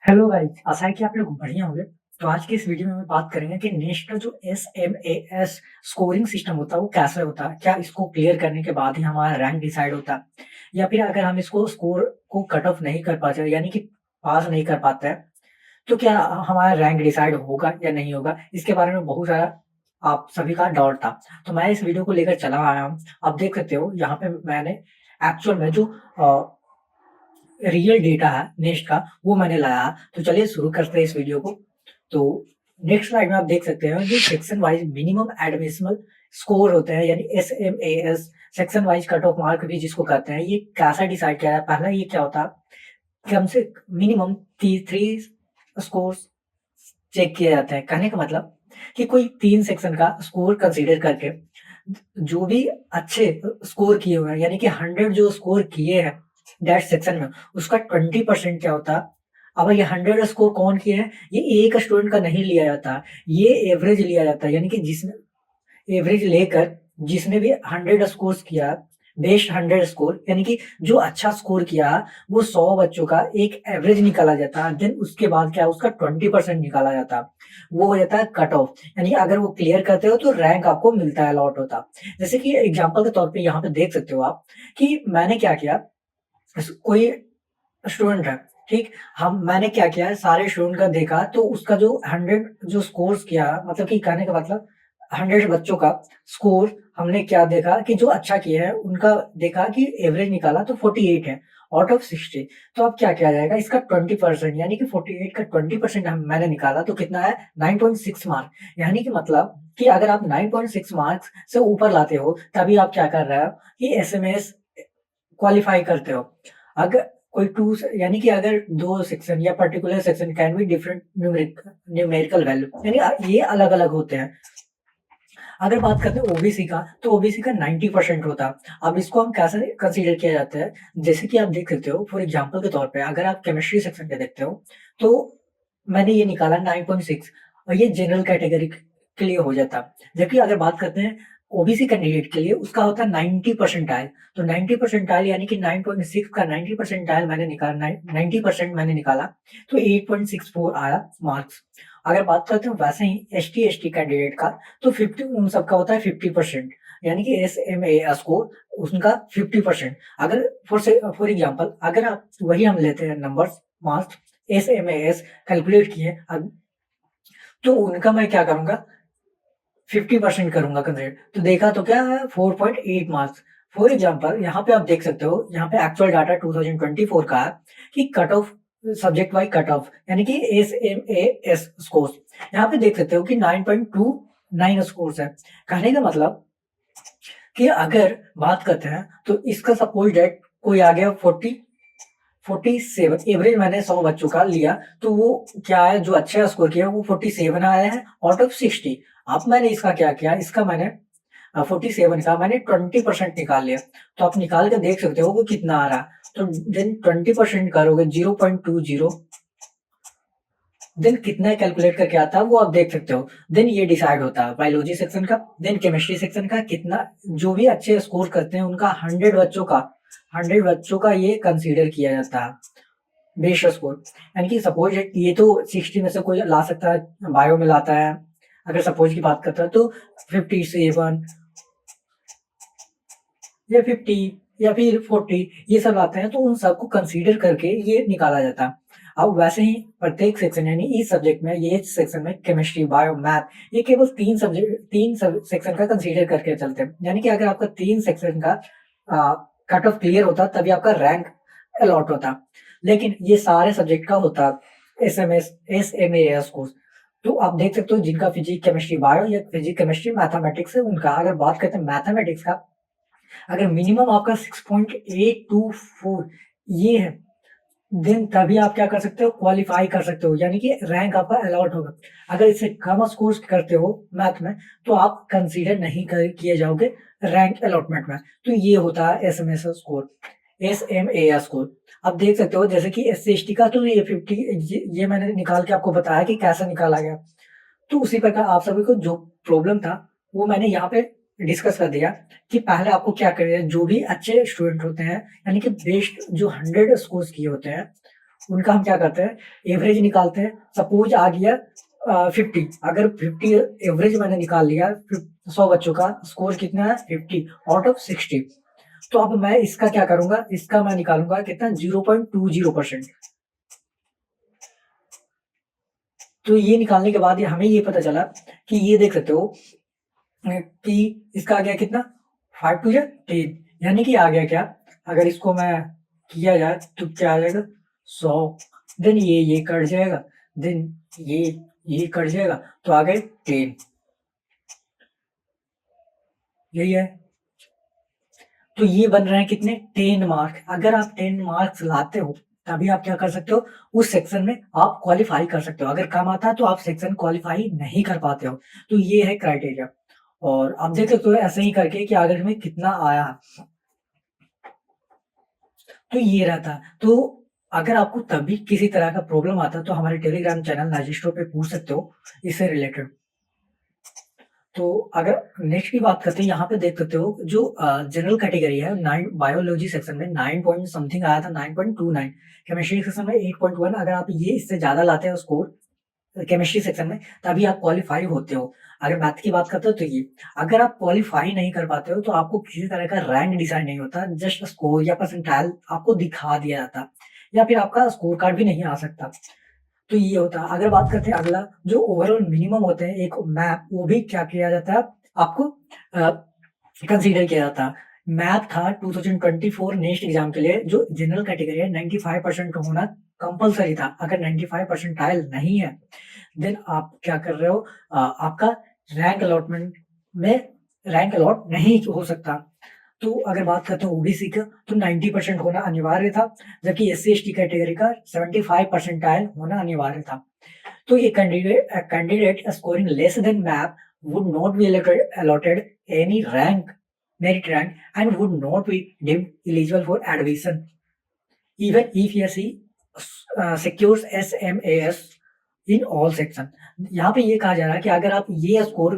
Hello guys, आशा है कि आप लोग बढ़िया होंगे। तो आज की इस वीडियो में हम बात करेंगे कि नेट का जो एसएमएएस स्कोरिंग सिस्टम होता है वो कैसे होता है। क्या इसको क्लियर करने के बाद ही हमारा रैंक डिसाइड होता है, या फिर अगर हम इसको स्कोर को कट ऑफ नहीं कर पाते यानी कि पास नहीं कर पाते हैं, तो क्या हमारा रैंक डिसाइड होगा या नहीं होगा। इसके बारे में बहुत सारा आप सभी का डाउट था, तो मैं इस वीडियो को लेकर चला आया हूँ। आप देख सकते हो यहाँ पे मैंने एक्चुअल में जो रियल डेटा है नेक्स्ट का वो मैंने लाया। तो चलिए शुरू करते हैं इस वीडियो को। तो नेक्स्ट स्लाइड में आप देख सकते हैं जो section wise minimum admissional score होते हैं यानी SMAS, section wise cut off mark भी जिसको कहते हैं, ये कैसा डिसाइड किया है। पहला ये क्या होता है कि हमसे मिनिमम थ्री स्कोर चेक किए जाते हैं। कहने का मतलब कि कोई 3 सेक्शन का स्कोर कंसीडर करके जो भी अच्छे स्कोर किए हुए हैं यानी कि 100 जो स्कोर किए हैं दैट सेक्शन में, उसका 20% क्या होता है। अब ये 100 स्कोर कौन किए हैं, ये एक स्टूडेंट का नहीं लिया जाता, ये एवरेज लिया जाता है। यानी कि जिसने एवरेज लेकर जिसने भी 100 स्कोर किया, बेस्ट 100 स्कोर यानी कि जो अच्छा स्कोर किया, वो 100 बच्चों का एक एवरेज निकाला जाता है। देन उसके बाद क्या उसका 20% निकाला जाता है, वो हो जाता है कट ऑफ। यानी अगर वो क्लियर करते हो तो रैंक आपको मिलता है, अलॉट होता है। जैसे कि एग्जाम्पल के तौर पे यहाँ पे देख सकते हो आप कि मैंने क्या किया। कोई स्टूडेंट है, ठीक। हम मैंने क्या किया है, सारे स्टूडेंट का देखा तो उसका जो 100 जो स्कोर्स किया, मतलब कि कहने का मतलब 100 बच्चों का स्कोर हमने क्या देखा कि जो अच्छा किया है उनका देखा कि एवरेज निकाला तो 48 है आउट ऑफ 60। तो अब क्या किया जाएगा, इसका 20% यानी कि 48 का 20% हम मैंने निकाला तो कितना है 9.6 मार्क। यानी कि मतलब कि अगर आप 9.6 मार्क्स से ऊपर लाते हो तभी आप क्या कर रहे हो कि एसएमएस क्वालिफाई करते हो। अगर कोई टू यानी कि अगर दो सेक्शन या particular section can be different numerical value यानी ये अलग अलग होते हैं। अगर बात करते हैं ओबीसी का, तो ओबीसी का 90% होता है। अब इसको हम कैसे कंसीडर किया जाता है, जैसे कि आप देख सकते हो फॉर एग्जांपल के तौर पे अगर आप केमिस्ट्री सेक्शन पे देखते हो तो मैंने ये निकाला 9.6 और ये जनरल कैटेगरी के लिए हो जाता। जबकि अगर बात करते हैं ओबीसी कैंडिडेट के लिए, उसका होता है 90 परसेंटाइल। तो 90 परसेंटाइल यानी कि 9.6 का 90 परसेंटाइल मैंने निकाला, 90% मैंने निकाला तो 8.64 आया मार्क्स। अगर बात करते हैं वैसे ही एसटी कैंडिडेट का, तो 50 उन सबका होता है 50%, यानी कि एसएमए स्कोर उनका 50%। अगर फॉर एग्जांपल अगर आप वही हम लेते हैं नंबर्स मार्क्स एसएमएस कैलकुलेट किए, अब तो उनका मैं क्या करूंगा 50% करूंगा कंसिडर। तो देखा तो क्या है 4.8 मार्क्स। फॉर एग्जांपल यहाँ पे आप देख सकते हो, यहाँ पे एक्चुअल डाटा 2024 का है कि cut off subject wise cut off यानी कि S M A S score यहाँ पे देख सकते हो कि 9.29 स्कोर्स है। कहने का मतलब कि अगर बात करते हैं तो इसका सपोज डेट कोई आ गया 47 एवरेज मैंने 100 बच्चों का लिया, तो वो क्या है जो अच्छा स्कोर किया वो 47 आया है आउट ऑफ 60। अब मैंने इसका क्या किया, इसका मैंने 47 का मैंने 20% निकाल लिया। तो आप निकाल के देख सकते हो वो कितना आ रहा है। तो देन 20% करोगे 0.20, देन कितना कैलकुलेट करके आता है वो आप देख सकते हो। देन ये डिसाइड होता है बायोलॉजी सेक्शन का, देन केमिस्ट्री सेक्शन का कितना, जो भी अच्छे स्कोर करते हैं उनका 100 बच्चों का ये कंसीडर किया जाता है बेस्ट स्कोर। यानी कि सपोज ये तो 60 में से कोई ला सकता है, बायो में लाता है। अगर सपोज की बात करता है तो 57 या 50 या फिर 40 ये सब आते हैं, तो उन सबको कंसीडर करके ये निकाला जाता है। अब वैसे ही प्रत्येक सेक्शन यानी इस सब्जेक्ट में, ये सेक्शन में केमिस्ट्री बायो मैथ, ये केवल 3 सेक्शन का कंसीडर करके चलते हैं। यानी कि अगर आपका 3 सेक्शन का कट ऑफ क्लियर होता तभी आपका रैंक अलॉट होता। लेकिन ये सारे सब्जेक्ट का होता S M A S course. तो आप देख सकते हो जिनका फिजिक्स केमिस्ट्री बायो या फिजिक्स केमिस्ट्री मैथमेटिक्स है उनका। अगर बात करते हैं मैथमेटिक्स का, अगर मिनिमम आपका 6.824 ये है, देन तभी आप क्या कर सकते हो क्वालिफाई कर सकते हो, यानी कि रैंक आपका अलॉट होगा। अगर इससे कम स्कोर करते हो मैथ में तो आप कंसीडर नहीं किए जाओगे रैंक अलॉटमेंट में। तो ये होता है S M S score, S M A score. आप देख सकते हो जैसे कि एस सी एस टी का, तो ये 50 ये मैंने निकाल के आपको बताया कि कैसे निकाला गया। तो उसी प्रकार आप सभी को जो प्रॉब्लम था वो मैंने यहाँ पे डिस्कस कर दिया कि पहले आपको क्या करें, जो भी अच्छे स्टूडेंट होते हैं यानी कि बेस्ट जो 100 स्कोर किए होते हैं उनका हम क्या करते हैं, एवरेज निकालते हैं। सपोज आ गया 50, अगर 50 एवरेज मैंने निकाल लिया, 100 बच्चों का स्कोर कितना है 50 आउट ऑफ 60। तो अब मैं इसका क्या करूंगा, इसका मैं निकालूंगा कितना 0.20%। तो ये निकालने के बाद हमें ये पता चला कि ये देख सकते हो कि इसका आ गया कितना 5 टू 10, यानी कि आ गया क्या, अगर इसको मैं किया जाए तो क्या आ जाएगा 100, देन ये कट जाएगा, देन ये कट जाएगा, तो आ गए 10। यही है। तो ये बन रहे हैं कितने 10 मार्क। अगर आप 10 मार्क्स लाते हो तभी आप क्या कर सकते हो, उस सेक्शन में आप क्वालिफाई कर सकते हो। अगर कम आता है तो आप सेक्शन क्वालिफाई नहीं कर पाते हो। तो ये है क्राइटेरिया। और आप देख सकते हो ऐसे ही करके कि अगर में कितना आया, तो ये रहता। तो अगर आपको तभी किसी तरह का प्रॉब्लम आता है तो हमारे टेलीग्राम चैनल नाजिस्ट्रो पे पूछ सकते हो इससे रिलेटेड। तो अगर नेक्स्ट की बात करते हैं, यहाँ पे देख सकते हो जो जनरल कैटेगरी है 9 बायोलॉजी सेक्शन में 9 पॉइंट समथिंग आया था, 9.29। केमिस्ट्री सेक्शन में 8.1। अगर आप ये इससे ज्यादा लाते हो स्कोर केमिस्ट्री सेक्शन में तभी आप क्वालिफाई होते हो। अगर मैथ की बात करते हो तो ये, अगर आप क्वालिफाई नहीं कर पाते हो तो आपको किसी तरह का रैंक डिसाइड नहीं होता, जस्ट स्कोर या परसेंटाइल आपको दिखा दिया जाता, या फिर आपका स्कोर कार्ड भी नहीं आ सकता। तो ये होता है। अगर बात करते हैं अगला, जो ओवरऑल मिनिमम होते हैं एक मैप, वो भी क्या किया जाता है, आपको कंसीडर किया जाता है। मैथ था 2024 नेक्स्ट एग्जाम के लिए, जो जनरल कैटेगरी है 95% होना कंपलसरी था। अगर 95 परसेंटाइल नहीं है देन आप क्या कर रहे हो, आपका रैंक अलॉटमेंट में रैंक अलॉट नहीं हो सकता। तो अगर बात करते हैं ओबीसी का, तो 90% होना अनिवार्य था, जबकि एससी एसटी कैटेगरी का 75 परसेंटाइल होना अनिवार्य था। तो ये candidate scoring less than map would not be allotted any rank, merit rank, and would not be deemed eligible for admission even if he or she secures SMAS in all section। यहाँ पे ये कहा जा रहा है कि अगर आप ये स्कोर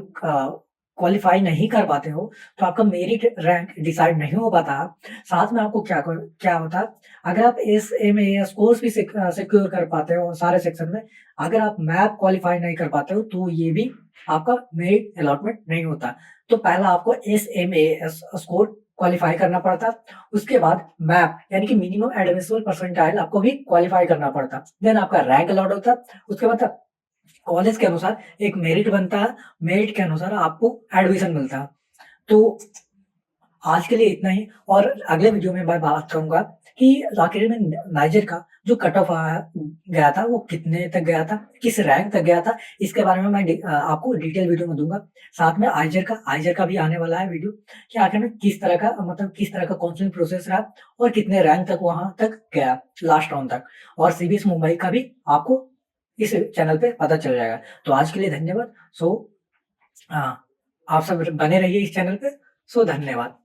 क्वालिफाई नहीं कर पाते हो तो आपका मेरिट रैंक डिसाइड नहीं हो पाता। साथ में आपको क्या होता है, अगर आप SMAS कोर्स भी सिक्योर कर पाते हो सारे सेक्शन में, अगर आप मैप क्वालिफाई नहीं कर पाते हो तो ये भी आपका मेरिट अलॉटमेंट नहीं होता। तो पहला आपको SMAS स्कोर क्वालिफाई करना पड़ता, उसके बाद मैप यानी कि मिनिमम एडमिसिबल परसेंटाइल आपको भी क्वालिफाई करना पड़ता, देन आपका रैंक अलॉट होता। उसके बाद कॉलेज के अनुसार एक मेरिट बनता है, मेरिट के अनुसार आपको एडमिशन मिलता है। तो आज के लिए इतना ही, और अगले वीडियो में मैं बात करूंगा कि आखिर में नाइजर का जो कट ऑफ गया था वो कितने तक गया था, किस रैंक तक गया था, इसके बारे में मैं आपको डिटेल वीडियो में दूंगा। साथ में आइजर का भी आने वाला है वीडियो कि आखिर में किस तरह का, मतलब किस तरह का काउंसलिंग प्रोसेस रहा और कितने रैंक तक वहां तक गया लास्ट राउंड तक, और सीबीएस मुंबई का भी आपको इस चैनल पे पता चल जाएगा। तो आज के लिए धन्यवाद। सो आप सब बने रहिए इस चैनल पे। सो धन्यवाद।